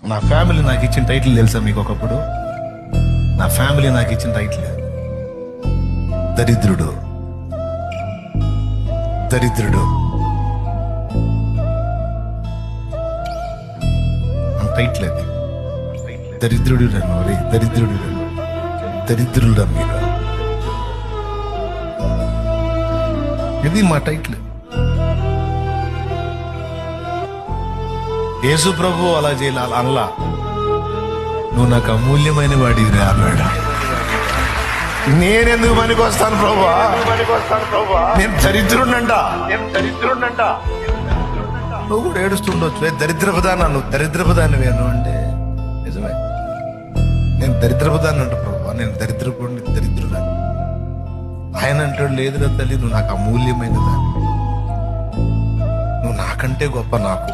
నా ఫ్యామిలీ నాకు ఇచ్చిన టైటిల్ తెలుసా మీకు? ఒకప్పుడు నా ఫ్యామిలీ నాకు ఇచ్చిన టైటిల్ దరిద్రుడు. దరిద్రుడు టైటిల్ అది. దరిద్రుడు రన్ను, దరిద్రుడు రన్ను, దరిద్రుడు మీరు. ఇది మా టైటిల్. యేసు ప్రభు అలా చేయాలి అనలా, నువ్వు నాకు అమూల్యమైన వాడివి అన్నాడు. నేనెందుకు పనికి వస్తాను ప్రభా? నేను దరిద్రుడంట. నువ్వు కూడా ఏడుస్తుండొచ్చు, దరిద్రపదాన్ని, నువ్వు దరిద్రపదాన్ని వేను అంటే నిజమే. నేను దరిద్రపదాన్ని అంట ప్రభా, నేను దరిద్రుడాన్ని. ఆయన అంటాడు, లేదురా తల్లి, నువ్వు నాకు అమూల్యమైన దాన్ని, నువ్వు నాకంటే గొప్ప నాకు.